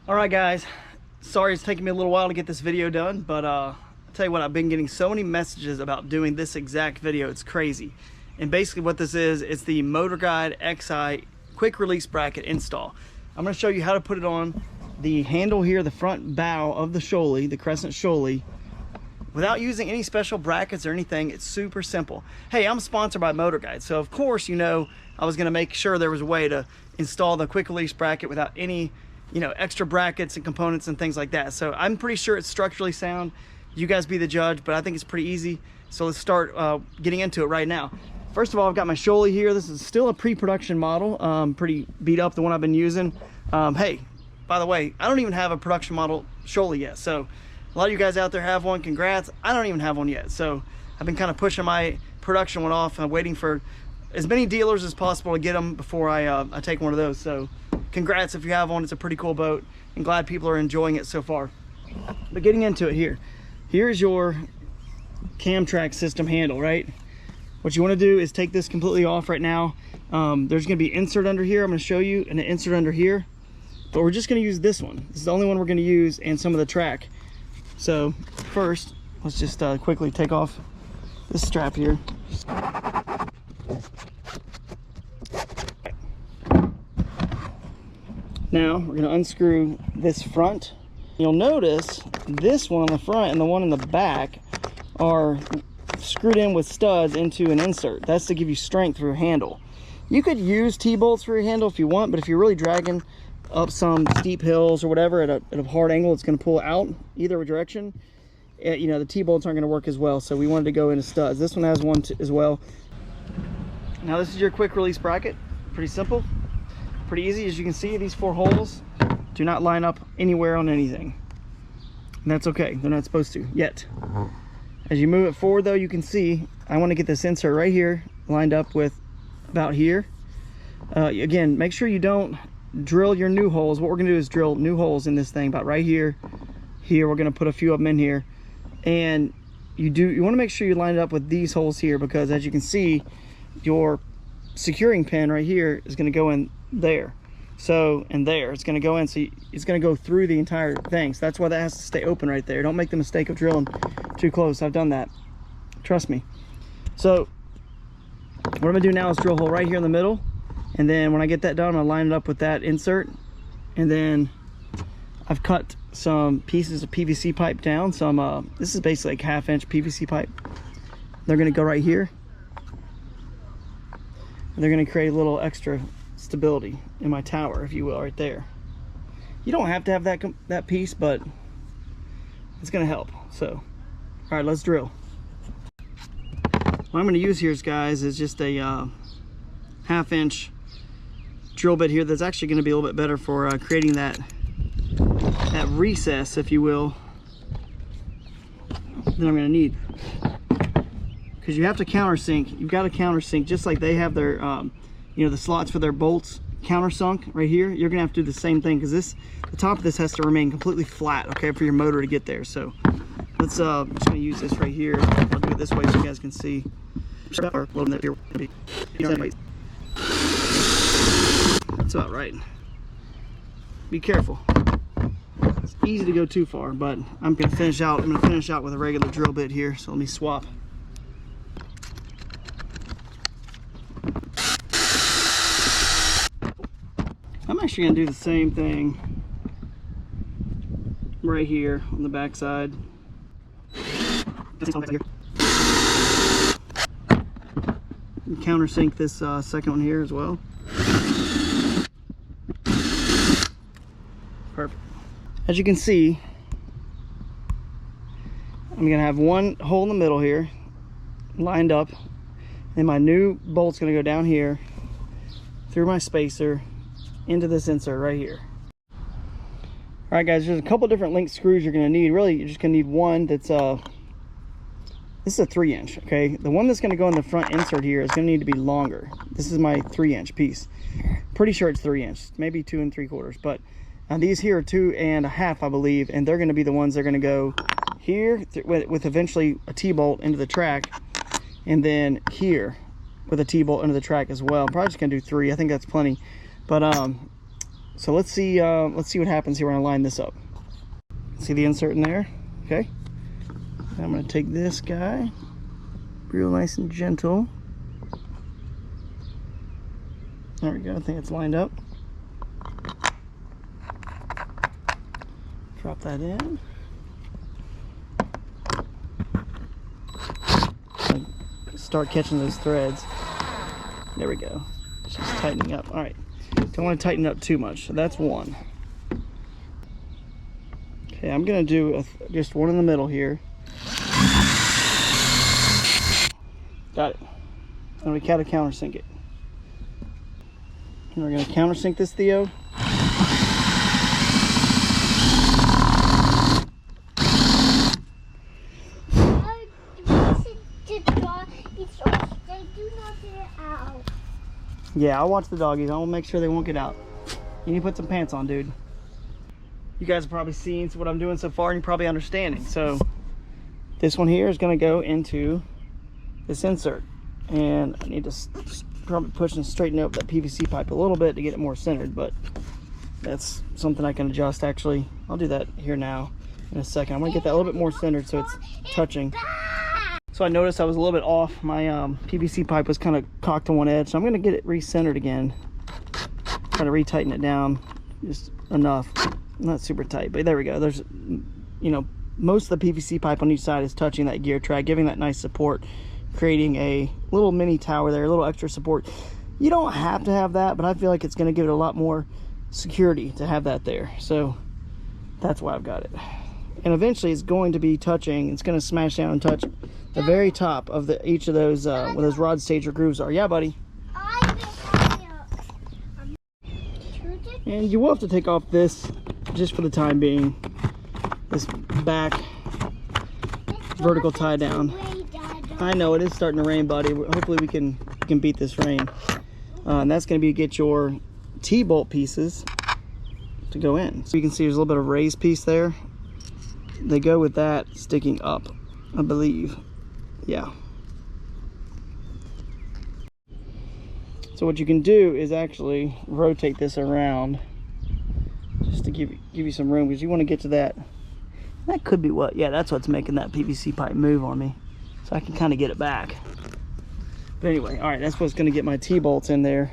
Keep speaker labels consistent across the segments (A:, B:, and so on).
A: All right, guys, sorry it's taking me a little while to get this video done, but I'll tell you what, I've been getting so many messages about doing this exact video. It's crazy. And basically what this is, it's the Motorguide Xi quick release bracket install. I'm going to show you how to put it on the handle here, the front bow of the Shoalie, the Crescent Shoalie, without using any special brackets or anything. It's super simple. Hey, I'm sponsored by Motorguide, so of course, you know, I was going to make sure there was a way to install the quick release bracket without any, you know, extra brackets and components and things like that. So I'm pretty sure it's structurally sound. You guys be the judge, but I think it's pretty easy. So let's start getting into it right now. First of all, I've got my Shoalie here. This is still a pre-production model, pretty beat up, the one I've been using. Hey, by the way, I don't even have a production model Shoalie yet. So a lot of you guys out there have one, congrats. I don't even have one yet. So I've been kind of pushing my production one off. I'm waiting for as many dealers as possible to get them before I take one of those. So congrats if you have one. It's a pretty cool boat and glad people are enjoying it so far. But getting into it here, here's your cam track system handle, right? What you want to do is take this completely off right now. There's going to be insert under here. I'm going to show you, and an insert under here, but we're just going to use this one. This is the only one we're going to use, and some of the track. So first, let's just quickly take off this strap here. Now we're going to unscrew this front. You'll notice this one on the front and the one in the back are screwed in with studs into an insert. That's to give you strength for your handle. You could use T-bolts for your handle if you want, but if you're really dragging up some steep hills or whatever at a hard angle, it's going to pull out either direction. You know, the T-bolts aren't going to work as well, so we wanted to go into studs. This one has one as well. Now this is your quick release bracket. Pretty simple, pretty easy. As you can see, these 4 holes do not line up anywhere on anything, and that's okay. They're not supposed to yet. As you move it forward though, you can see I want to get this insert right here lined up with about here. Again, make sure you don't drill your new holes. What we're gonna do is drill new holes in this thing about right here. Here we're gonna put a few of them in here, and you want to make sure you line it up with these holes here, because as you can see, your securing pin right here is going to go in there. So, and there, it's going to go in, so it's going to go through the entire thing. So that's why that has to stay open right there. Don't make the mistake of drilling too close. I've done that, trust me. So what I'm gonna do now is drill a hole right here in the middle, and then when I get that done, I'm gonna line it up with that insert. And then I've cut some pieces of PVC pipe down. Some this is basically like 1/2 inch PVC pipe. They're gonna go right here, and they're gonna create a little extra stability in my tower, if you will, right there. You don't have to have that piece, but it's gonna help. So all right, let's drill. What I'm gonna use here, guys, is just a 1/2 inch drill bit here. That's actually gonna be a little bit better for creating that recess, if you will, that I'm gonna need. Because you have to countersink. You've got to countersink just like they have their, you know, the slots for their bolts countersunk right here. You're gonna have to do the same thing, because the top of this has to remain completely flat, okay, for your motor to get there. So let's I'm just gonna use this right here. I'll do it this way so you guys can see. That's about right. Be careful. It's easy to go too far, but I'm gonna finish out with a regular drill bit here. So let me swap. I'm actually gonna do the same thing right here on the back side. Countersink this second one here as well. Perfect. As you can see, I'm gonna have one hole in the middle here lined up, and my new bolt's gonna go down here through my spacer into this insert right here. All right, guys, there's a couple different link screws you're gonna need. Really, you're just gonna need one that's this is a 3 inch, okay? The one that's gonna go in the front insert here is gonna need to be longer. This is my 3 inch piece. Pretty sure it's 3 inch, maybe 2 3/4, but these here are 2 1/2, I believe, and they're gonna be the ones that are gonna go here with eventually a T-bolt into the track, and then here with a T-bolt into the track as well. I'm probably just gonna do 3. I think that's plenty. But So let's see what happens here when I line this up. See the insert in there? Okay. And I'm going to take this guy, real nice and gentle. There we go. I think it's lined up. Drop that in. Start catching those threads. There we go. It's just tightening up. All right. Don't want to tighten up too much. So that's one. Okay, I'm gonna do just one in the middle here. Got it. And we gotta countersink it. And we're gonna countersink this, Theo. Yeah, I'll watch the doggies. I'll make sure they won't get out. You need to put some pants on, dude. You guys have probably seen what I'm doing so far, and you're probably understanding. So this one here is going to go into this insert, and I need to probably push and straighten up that PVC pipe a little bit to get it more centered, but that's something I can adjust. Actually, I'll do that here now in a second. I'm going to get that a little bit more centered so it's touching. So I noticed I was a little bit off. My PVC pipe was kind of cocked to one edge, so I'm going to get it re-centered again. Try to re-tighten it down just enough. Not super tight, but there we go. There's, you know, most of the PVC pipe on each side is touching that gear track, giving that nice support, creating a little mini tower there, a little extra support. You don't have to have that, but I feel like it's going to give it a lot more security to have that there. So that's why I've got it. And eventually it's going to be touching, it's going to smash down and touch the very top of each of those where those rod stager grooves are. Yeah, buddy. And you will have to take off this just for the time being, this back vertical tie down. I know it is starting to rain, buddy. Hopefully we can beat this rain. And that's going to be get your T-bolt pieces to go in. So you can see there's a little bit of raised piece there. They go with that sticking up, I believe. Yeah. So what you can do is actually rotate this around just to give you some room, because you want to get to that. That could be what, yeah, that's what's making that PVC pipe move on me. So I can kind of get it back. But anyway, all right, that's what's going to get my T-bolts in there.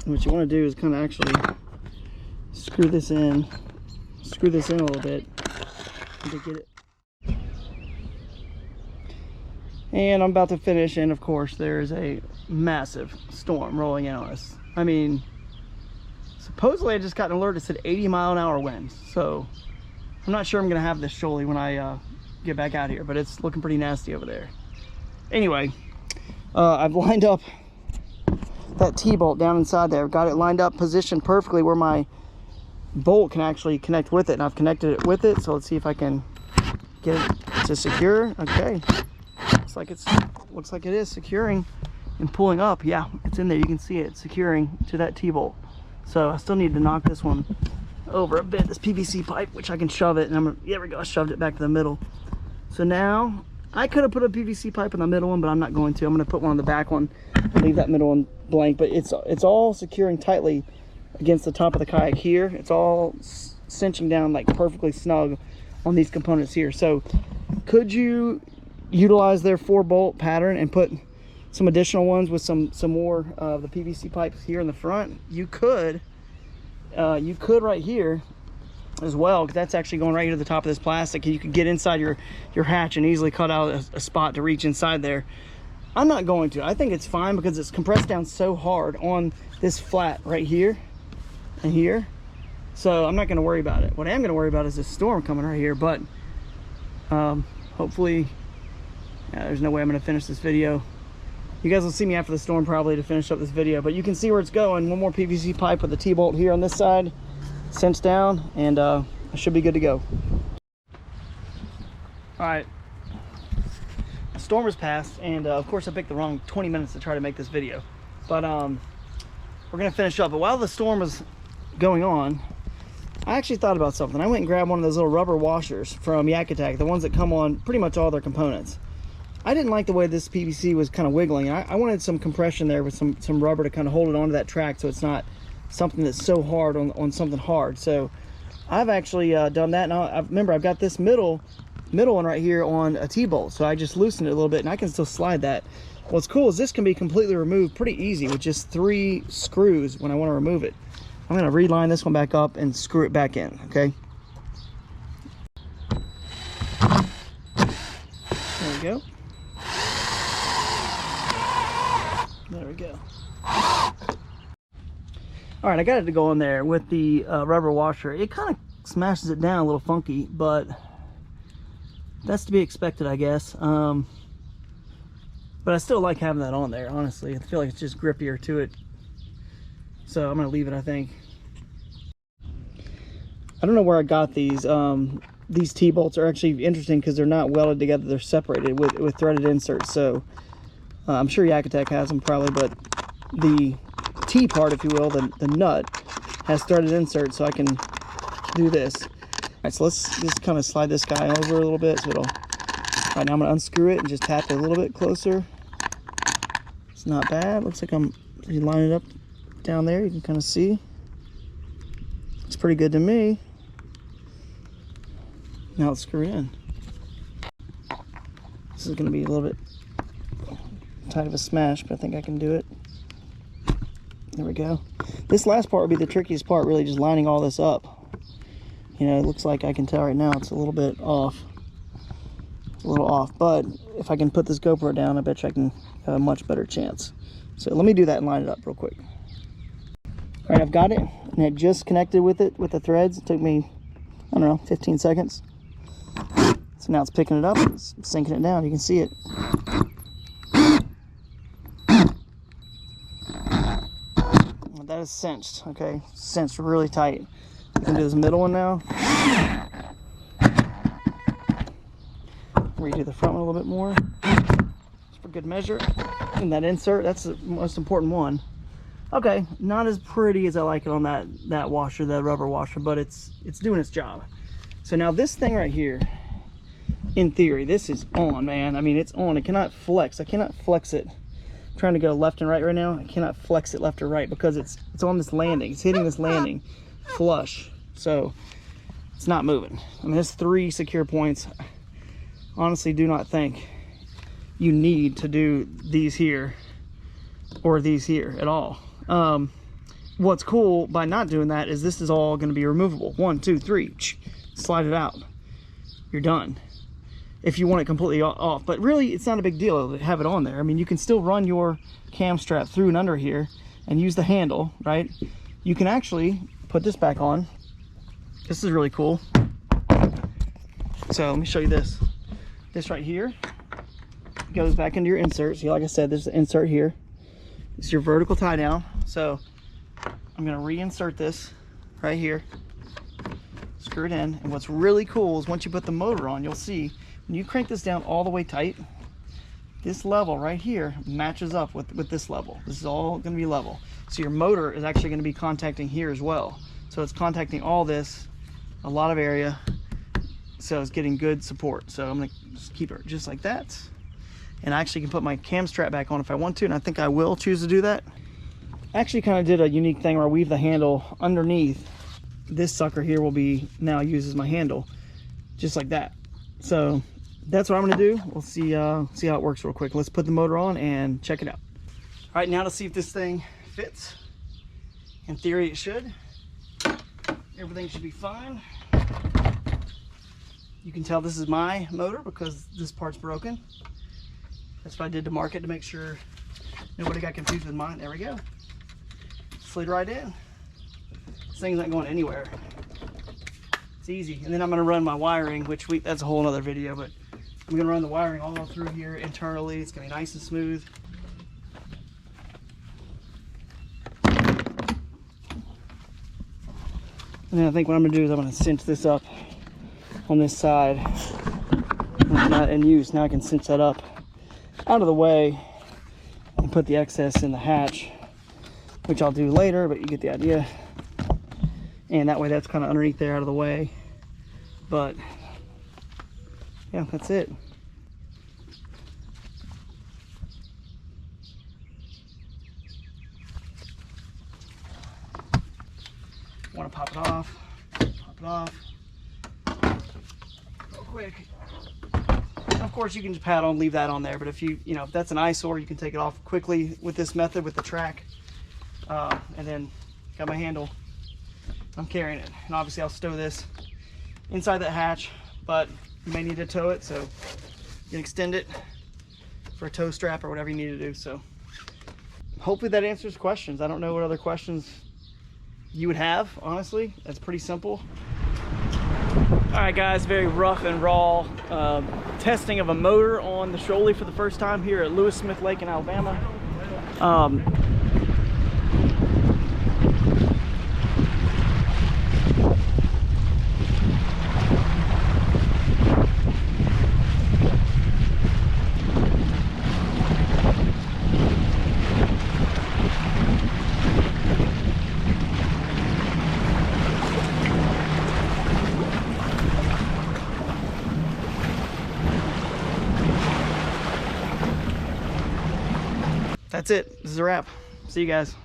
A: And what you want to do is kind of actually screw this in a little bit to get it. And I'm about to finish, and of course there's a massive storm rolling in on us. I mean, supposedly I just got an alert that said 80-mile-an-hour winds, so I'm not sure I'm gonna have this Shoalie when I get back out here, but it's looking pretty nasty over there. Anyway, I've lined up that T-bolt down inside there. I've got it lined up, positioned perfectly where my bolt can actually connect with it, and I've connected it with it. So let's see if I can get it to secure. Okay, looks like it is securing and pulling up. Yeah, it's in there. You can see it securing to that T-bolt. So I still need to knock this one over a bit, this PVC pipe, which I can shove it, and there we go, I shoved it back to the middle. So now I could have put a PVC pipe in the middle one, but I'm not going to. I'm going to put one on the back one and leave that middle one blank. But it's all securing tightly against the top of the kayak here. It's all cinching down like perfectly snug on these components here. So could you utilize their 4-bolt pattern and put some additional ones with some more of the PVC pipes here in the front? You could right here as well, because that's actually going right to the top of this plastic. You could get inside your hatch and easily cut out a spot to reach inside there. I'm not going to. I think it's fine because it's compressed down so hard on this flat right here and here, so I'm not going to worry about it. What I am going to worry about is this storm coming right here, but hopefully, yeah, there's no way I'm going to finish this video. You guys will see me after the storm probably to finish up this video, but you can see where it's going. One more PVC pipe with a T-bolt here on this side, cinched down, and I should be good to go. All right, the storm has passed, and of course I picked the wrong 20 minutes to try to make this video, but we're gonna finish up. But while the storm was going on, I actually thought about something. I went and grabbed one of those little rubber washers from Yak Attack, the ones that come on pretty much all their components. I didn't like the way this PVC was kind of wiggling. I wanted some compression there with some rubber to kind of hold it onto that track, so it's not something that's so hard on something hard. So I've actually done that. Now remember, I've got this middle one right here on a T-bolt, so I just loosened it a little bit and I can still slide that. What's cool is this can be completely removed pretty easy with just 3 screws when I want to remove it. I'm going to reline this one back up and screw it back in, okay? There we go. There we go. All right, I got it to go in there with the rubber washer. It kind of smashes it down a little funky, but that's to be expected, I guess. But I still like having that on there, honestly. I feel like it's just grippier to it. So I'm gonna leave it, I think. I don't know where I got these. These T-bolts are actually interesting because they're not welded together. They're separated with threaded inserts. So I'm sure Yakutech has them probably, but the T part, if you will, the nut, has threaded inserts, so I can do this. All right, so let's just kind of slide this guy over a little bit so it'll... All right, now I'm gonna unscrew it and just tap it a little bit closer. It's not bad. Looks like you line it up down there, you can kind of see. It's pretty good to me. Now let's screw it in. This is gonna be a little bit tight of a smash, but I think I can do it. There we go. This last part would be the trickiest part, really just lining all this up. You know, it looks like I can tell right now it's a little bit off. It's a little off, but if I can put this GoPro down, I bet you I can have a much better chance. So let me do that and line it up real quick. All right, I've got it, and it just connected with it with the threads. It took me, I don't know, 15 seconds. So now it's picking it up, it's sinking it down. You can see it. That is cinched, okay? Cinched really tight. I'm gonna do this middle one now. Redo the front one a little bit more, just for good measure. And that insert, that's the most important one. Okay, not as pretty as I like it on that washer, that rubber washer, but it's doing its job. So now this thing right here, in theory, this is on, man. I mean, it's on. It cannot flex. I cannot flex it. I'm trying to go left and right now. I cannot flex it left or right because it's on this landing. It's hitting this landing flush, so it's not moving. I mean, there's 3 secure points. Honestly, do not think you need to do these here or these here at all. What's cool by not doing that is this is all going to be removable. 1, 2, 3, slide it out. You're done. If you want it completely off, but really it's not a big deal to have it on there. I mean, you can still run your cam strap through and under here and use the handle, right? You can actually put this back on. This is really cool. So let me show you this. This right here goes back into your insert. See, like I said, there's an insert here. It's your vertical tie down. So I'm gonna reinsert this right here, screw it in. And what's really cool is once you put the motor on, you'll see when you crank this down all the way tight, this level right here matches up with this level. This is all gonna be level. So your motor is actually gonna be contacting here as well. So it's contacting all this, a lot of area. So it's getting good support. So I'm gonna just keep it just like that. And I actually can put my cam strap back on if I want to, and I think I will choose to do that. I actually kind of did a unique thing where I weave the handle underneath. This sucker here will be now used as my handle, just like that. So that's what I'm gonna do. We'll see how it works real quick. Let's put the motor on and check it out. All right, now to see if this thing fits. In theory, it should. Everything should be fine. You can tell this is my motor because this part's broken. That's what I did to mark it to make sure nobody got confused with mine. There we go. Slid right in. This thing's not going anywhere. It's easy. And then I'm gonna run my wiring, which that's a whole nother video, but I'm gonna run the wiring all through here internally. It's gonna be nice and smooth. And then I think what I'm gonna do is I'm gonna cinch this up on this side. It's not in use. Now I can cinch that up out of the way and put the excess in the hatch, which I'll do later, but you get the idea. And that way that's kind of underneath there out of the way. But yeah, that's it. Want to pop it off. Pop it off. Real quick. And of course, you can just paddle and leave that on there. But if if that's an eyesore, you can take it off quickly with this method with the track. And then got my handle. I'm carrying it, and obviously I'll stow this inside that hatch, but you may need to tow it, so you can extend it for a tow strap or whatever you need to do. So hopefully that answers questions. I don't know what other questions you would have, honestly. That's pretty simple. All right, guys, very rough and raw testing of a motor on the Shoalie for the first time here at Lewis Smith Lake in Alabama. That's it. This is a wrap. See you guys.